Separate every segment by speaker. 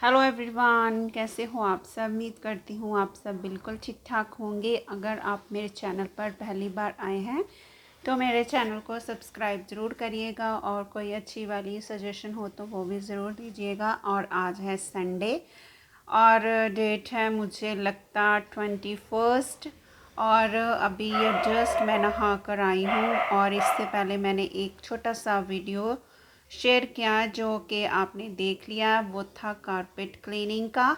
Speaker 1: Hello everyone, कैसे हो आप सब। उम्मीद करती हूँ आप सब बिल्कुल ठीक ठाक होंगे। अगर आप मेरे चैनल पर पहली बार आए हैं तो मेरे चैनल को सब्सक्राइब ज़रूर करिएगा और कोई अच्छी वाली सजेशन हो तो वो भी ज़रूर दीजिएगा। और आज है संडे और डेट है मुझे लगता 21 और अभी ये जस्ट मैं नहा कर आई हूँ। और इससे पहले मैंने एक छोटा सा वीडियो शेयर किया जो कि आपने देख लिया, वो था कारपेट क्लीनिंग का।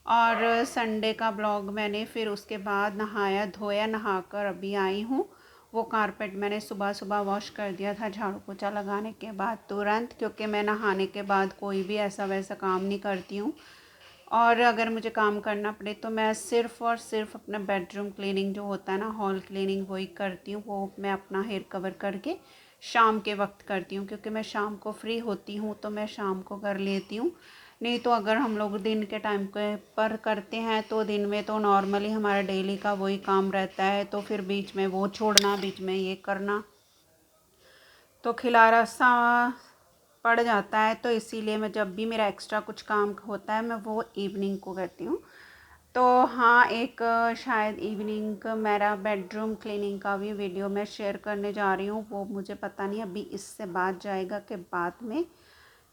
Speaker 1: और संडे का ब्लॉग मैंने फिर उसके बाद नहाया धोया, नहाकर अभी आई हूँ। वो कारपेट मैंने सुबह सुबह वॉश कर दिया था झाड़ू पोछा लगाने के बाद तुरंत, क्योंकि मैं नहाने के बाद कोई भी ऐसा वैसा काम नहीं करती हूँ। और अगर मुझे काम करना पड़े तो मैं सिर्फ़ और सिर्फ अपना बेडरूम क्लीनिंग जो होता है ना, हॉल क्लीनिंग, वही करती हूँ। वो मैं अपना हेयर कवर करके शाम के वक्त करती हूँ, क्योंकि मैं शाम को फ्री होती हूँ तो मैं शाम को कर लेती हूँ। नहीं तो अगर हम लोग दिन के टाइम के पर करते हैं तो दिन में तो नॉर्मली हमारा डेली का वही काम रहता है, तो फिर बीच में वो छोड़ना, बीच में ये करना तो खिलारा सा पड़ जाता है। तो इसीलिए मैं जब भी मेरा एक्स्ट्रा कुछ काम होता है मैं वो इवनिंग को करती हूँ। तो हाँ, एक शायद इवनिंग मेरा बेडरूम क्लीनिंग का भी वीडियो मैं शेयर करने जा रही हूँ। वो मुझे पता नहीं अभी इससे बाद जाएगा कि बाद में,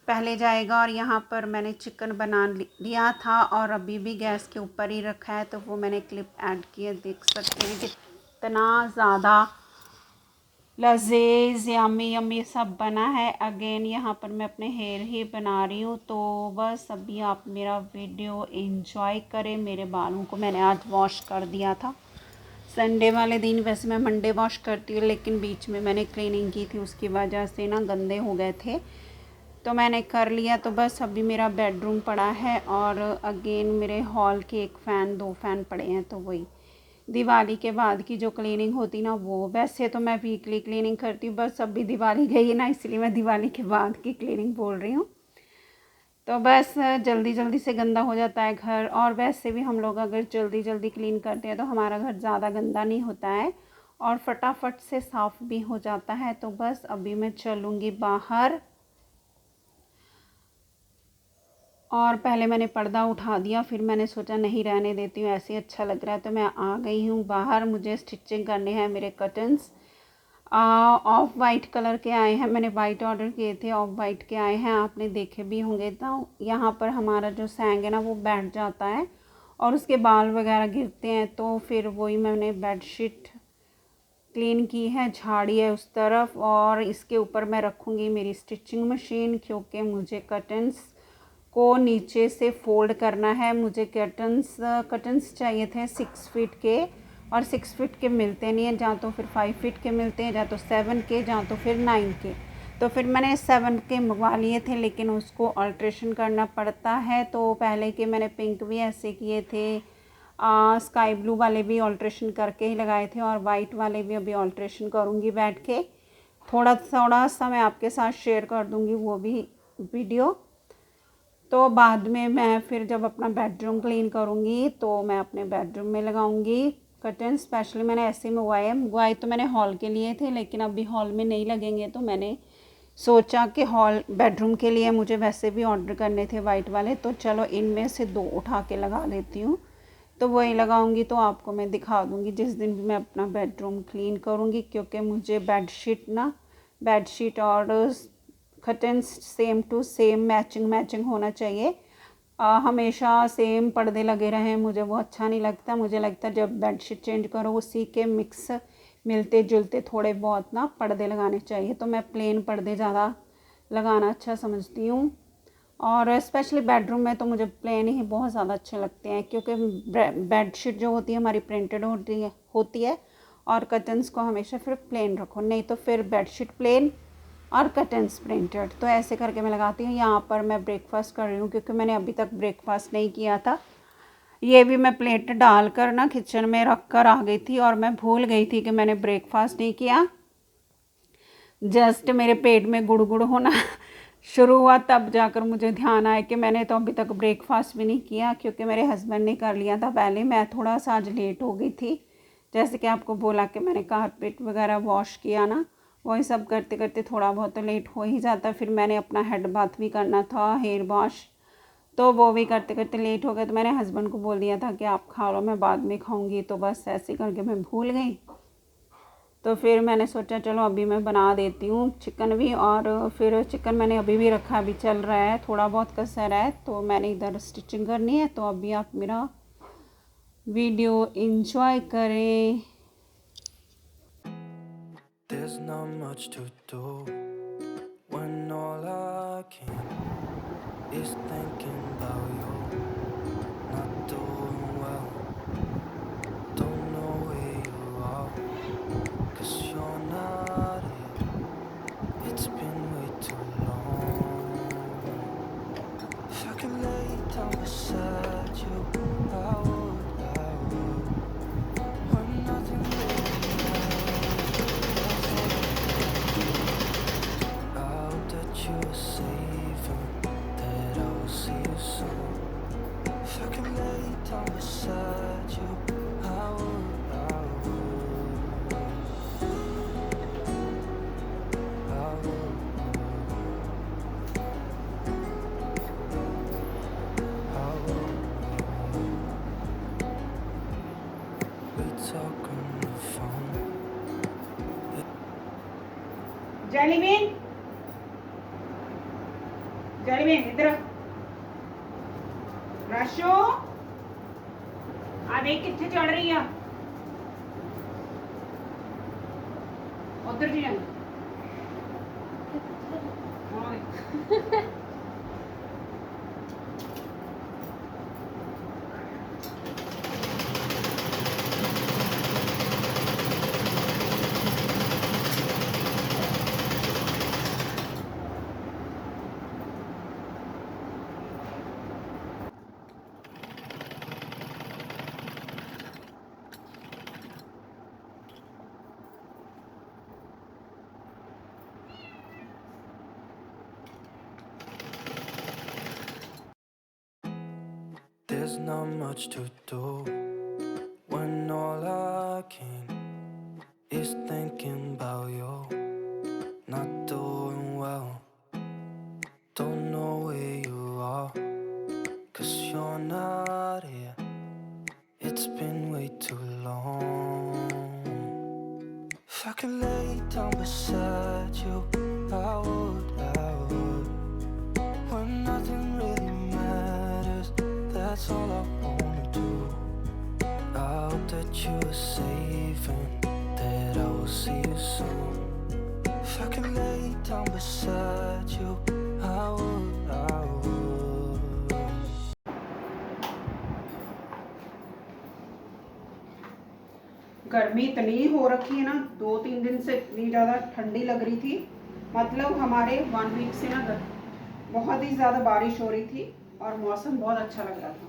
Speaker 1: पहले जाएगा। और यहाँ पर मैंने चिकन बना लिया था और अभी भी गैस के ऊपर ही रखा है, तो वो मैंने क्लिप ऐड किए, देख सकते हैं कितना ज़्यादा लजीज यम्मी यम्मी सब बना है। अगेन यहाँ पर मैं अपने हेयर ही बना रही हूँ। तो बस अभी आप मेरा वीडियो एंजॉय करें। मेरे बालों को मैंने आज वॉश कर दिया था संडे वाले दिन। वैसे मैं मंडे वॉश करती हूँ, लेकिन बीच में मैंने क्लीनिंग की थी, उसकी वजह से ना गंदे हो गए थे तो मैंने कर लिया। तो बस अभी मेरा बेडरूम पड़ा है और अगेन मेरे हॉल के एक फ़ैन, 2 फ़ैन पड़े हैं। तो वही दिवाली के बाद की जो क्लीनिंग होती ना, वो वैसे तो मैं वीकली क्लीनिंग करती हूँ, बस अभी दिवाली गई है ना, इसलिए मैं दिवाली के बाद की क्लीनिंग बोल रही हूँ। तो बस जल्दी जल्दी से गंदा हो जाता है घर। और वैसे भी हम लोग अगर जल्दी जल्दी क्लीन करते हैं तो हमारा घर ज़्यादा गंदा नहीं होता है और फटाफट से साफ़ भी हो जाता है। तो बस अभी मैं चलूँगी बाहर और पहले मैंने पर्दा उठा दिया, फिर मैंने सोचा नहीं रहने देती हूँ, ऐसे ही अच्छा लग रहा है। तो मैं आ गई हूँ बाहर। मुझे स्टिचिंग करने हैं मेरे कर्टन्स। ऑफ वाइट कलर के आए हैं, मैंने वाइट ऑर्डर किए थे, ऑफ वाइट के आए हैं, आपने देखे भी होंगे। तो यहाँ पर हमारा जो सैंग है ना वो बैठ जाता है और उसके बाल वगैरह गिरते हैं। तो फिर वही मैंने बेडशीट क्लीन की है, झाड़ी है उस तरफ, और इसके ऊपर मैं रखूँगी मेरी स्टिचिंग मशीन, क्योंकि मुझे कर्टन्स को नीचे से फोल्ड करना है। मुझे कर्टन्स चाहिए थे 6 फीट के, और 6 फीट के मिलते नहीं हैं, जहाँ तो फिर 5 फीट के मिलते हैं, जहाँ तो 7 के, जहाँ तो फिर 9 के। तो फिर मैंने 7 के मंगवा लिए थे, लेकिन उसको अल्ट्रेशन करना पड़ता है। तो पहले के मैंने पिंक भी ऐसे किए थे, स्काई ब्लू वाले भी अल्ट्रेशन करके ही लगाए थे, और वाइट वाले भी अभी अल्ट्रेशन करूँगी बैठ के। थोड़ा थोड़ा सा मैं आपके साथ शेयर कर दूँगी वो भी वीडियो। तो बाद में मैं फिर जब अपना बेडरूम क्लीन करूँगी तो मैं अपने बेडरूम में लगाऊँगी कर्टन। स्पेशली मैंने ऐसे मंगवाए तो मैंने हॉल के लिए थे, लेकिन अभी हॉल में नहीं लगेंगे, तो मैंने सोचा कि हॉल बेडरूम के लिए मुझे वैसे भी ऑर्डर करने थे वाइट वाले, तो चलो इनमें से 2 उठा के लगा लेती हूँ। तो वही लगाऊंगी, तो आपको मैं दिखा दूँगी जिस दिन भी मैं अपना बेडरूम क्लीन करूँगी, क्योंकि मुझे बेडशीट और curtains same to same matching होना चाहिए। हमेशा सेम पर्दे लगे रहें मुझे वो अच्छा नहीं लगता। मुझे लगता है जब बेडशीट चेंज करो उसी के मिक्स मिलते जुलते थोड़े बहुत ना पर्दे लगाने चाहिए। तो मैं प्लेन पर्दे ज़्यादा लगाना अच्छा समझती हूँ, और स्पेशली बेडरूम में तो मुझे प्लेन ही बहुत ज़्यादा अच्छे लगते हैं, क्योंकि बेडशीट जो होती है हमारी प्रिंटेड होती है और कर्टन्स को हमेशा फिर प्लेन रखो, नहीं तो फिर बेडशीट प्लेन और कर्टन्स प्रिंटेड। तो ऐसे करके मैं लगाती हूँ। यहाँ पर मैं ब्रेकफास्ट कर रही हूँ, क्योंकि मैंने अभी तक ब्रेकफास्ट नहीं किया था। ये भी मैं प्लेट डाल कर ना किचन में रख कर आ गई थी और मैं भूल गई थी कि मैंने ब्रेकफास्ट नहीं किया। जस्ट मेरे पेट में गुड़गुड़ होना शुरू हुआ, तब जाकर मुझे ध्यान आया कि मैंने तो अभी तक ब्रेकफास्ट भी नहीं किया, क्योंकि मेरे हस्बैंड ने कर लिया था पहले। मैं थोड़ा सा आज लेट हो गई थी, जैसे कि आपको बोला कि मैंने कारपेट वगैरह वॉश किया ना, वही सब करते करते थोड़ा बहुत तो लेट हो ही जाता। फिर मैंने अपना हेड बाथ भी करना था, हेयर वॉश, तो वो भी करते करते लेट हो गए। तो मैंने हस्बैंड को बोल दिया था कि आप खा लो, मैं बाद में खाऊंगी। तो बस ऐसे करके मैं भूल गई। तो फिर मैंने सोचा चलो अभी मैं बना देती हूँ चिकन भी। और फिर चिकन मैंने अभी भी रखा, अभी चल रहा है, थोड़ा बहुत कसर है। तो मैंने इधर स्टिचिंग करनी है। तो अभी आप मेरा वीडियो एंजॉय करें।
Speaker 2: There's not much to do when all I can is thinking about you. Not doing well, don't know where you are, 'cause you're not here. It's been way too long. If I could lay down beside you, I would, I would. When nothing really matters, that's all I I hope that you are safe and that I will see you soon. If I can lay down beside you, I would, I would, I would, I would. We talk on the phone.
Speaker 1: जैलीबेन, जैलीबेन इधर राशो आ देख कितने चढ़ रही है, उधर जी जाना।
Speaker 2: There's not much to do when all I can is thinking about you. Not doing well, don't know where you are, 'cause you're not here. It's been way too long. If I could lay down beside you, I would, I would. When nothing really matters, that's all I wanna do. I hope that you are safe and that I will see you soon. If I could lay down beside you, I would, I would.
Speaker 1: गर्मी इतनी हो रखी है ना, 2-3 दिन से इतनी ज़्यादा ठंडी लग रही थी। मतलब हमारे 1 वीक से ना बहुत ही ज़्यादा बारिश हो रही थी और मौसम बहुत अच्छा लग रहा था।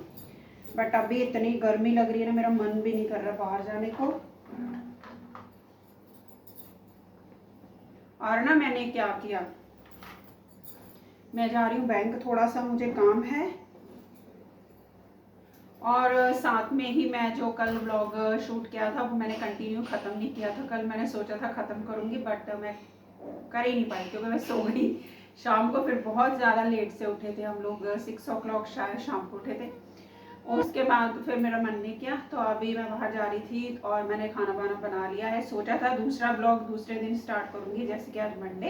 Speaker 1: बट अभी इतनी गर्मी लग रही है ना, मेरा मन भी नहीं कर रहा बाहर जाने को। और ना मैंने क्या किया, मैं जा रही हूँ बैंक, थोड़ा सा मुझे काम है। और साथ में ही मैं जो कल व्लॉग शूट किया था वो मैंने कंटिन्यू ख़त्म नहीं किया था। कल मैंने सोचा था ख़त्म करूँगी बट मैं कर ही नहीं पाई क्योंकि मैं सो गई शाम को। फिर बहुत ज़्यादा लेट से उठे थे हम लोग, 6 o'clock शायद शाम को उठे थे। उसके बाद फिर मेरा मन नहीं किया, तो अभी मैं बाहर जा रही थी और मैंने खाना वाना बना लिया है। सोचा था दूसरा ब्लॉग दूसरे दिन स्टार्ट करूँगी, जैसे कि आज मंडे,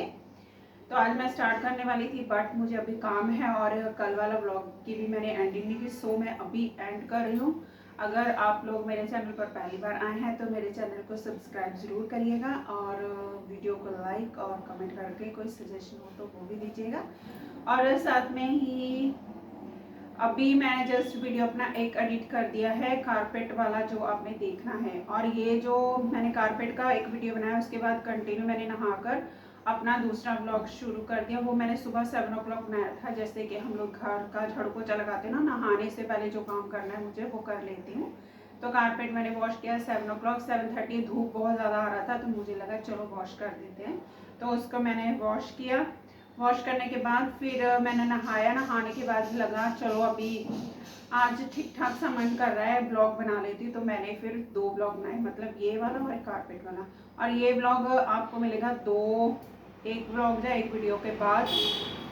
Speaker 1: तो आज मैं स्टार्ट करने वाली थी बट मुझे अभी काम है और कल वाला व्लॉग की भी मैंने एंडिंग नहीं की, सो मैं अभी एंड कर रही हूँ। अगर आप लोग मेरे चैनल पर पहली बार आए हैं तो मेरे चैनल को सब्सक्राइब ज़रूर करिएगा और वीडियो को लाइक और कमेंट करके कोई सजेशन हो तो वो भी दीजिएगा। और साथ में ही अभी मैं जस्ट वीडियो अपना एक एडिट कर दिया है कारपेट वाला, जो आपने देखना है। और ये जो मैंने कारपेट का एक वीडियो बनाया उसके बाद कंटिन्यू मैंने नहाकर अपना दूसरा व्लॉग शुरू कर दिया। वो मैंने सुबह 7 o'clock बनाया था। जैसे कि हम लोग घर का झाड़ू पोछा लगाते हैं ना, नहाने से पहले जो काम करना है मुझे वो कर लेती हूँ। तो कारपेट मैंने वॉश किया 7 o'clock, 7:30 धूप बहुत ज़्यादा आ रहा था तो मुझे लगा चलो वॉश कर देते हैं, तो उसको मैंने वॉश किया। वॉश करने के बाद फिर मैंने नहाया, नहाने के बाद लगा चलो अभी आज ठीक ठाक सा मन कर रहा है ब्लॉग बना लेती, तो मैंने फिर 2 ब्लॉग बनाए, मतलब ये वाला और कारपेट वाला। और ये ब्लॉग आपको मिलेगा एक ब्लॉग या एक वीडियो के बाद,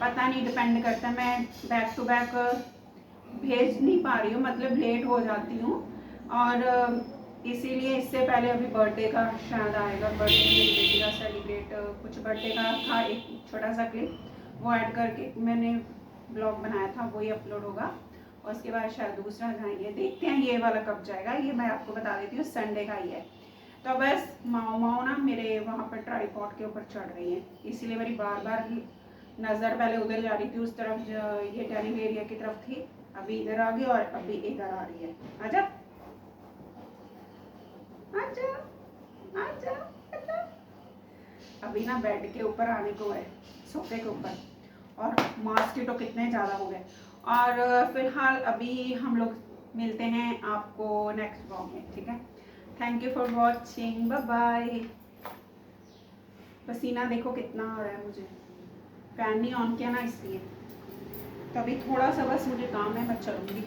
Speaker 1: पता नहीं, डिपेंड करता है। मैं बैक टू बैक भेज नहीं पा रही हूँ, मतलब लेट हो जाती हूँ। और इसीलिए इससे पहले अभी बर्थडे का शायद आएगा, बर्थडे मेरी बेटी का सेलिब्रेट, कुछ बर्थडे का था एक छोटा सा क्लिप, वो ऐड करके मैंने ब्लॉग बनाया था, वही अपलोड होगा। और उसके बाद शायद दूसरा जाएंगे, देखते हैं ये वाला कब जाएगा, ये मैं आपको बता देती हूँ, संडे का ही है। तो बस माओ ना मेरे वहाँ पर ट्राईपॉड के ऊपर चढ़ रही है, इसीलिए मेरी बार बार नज़र पहले उधर जा रही थी उस तरफ, ये डाइनिंग एरिया की तरफ थी, अभी इधर आ गई और अभी इधर आ रही है। आजा आजा आजा आजा। अभी ना बेड के ऊपर आने को है, सोफे के ऊपर, और मॉस्किटो कितने ज़्यादा हो गए। और फिलहाल अभी हम लोग मिलते हैं आपको नेक्स्ट ब्लॉग में, ठीक है। Thank you for watching, bye bye. पसीना देखो कितना आ रहा है मुझे, फैन नहीं ऑन किया ना इसलिए। तभी थोड़ा सा बस मुझे काम है, मैं चलूँगी।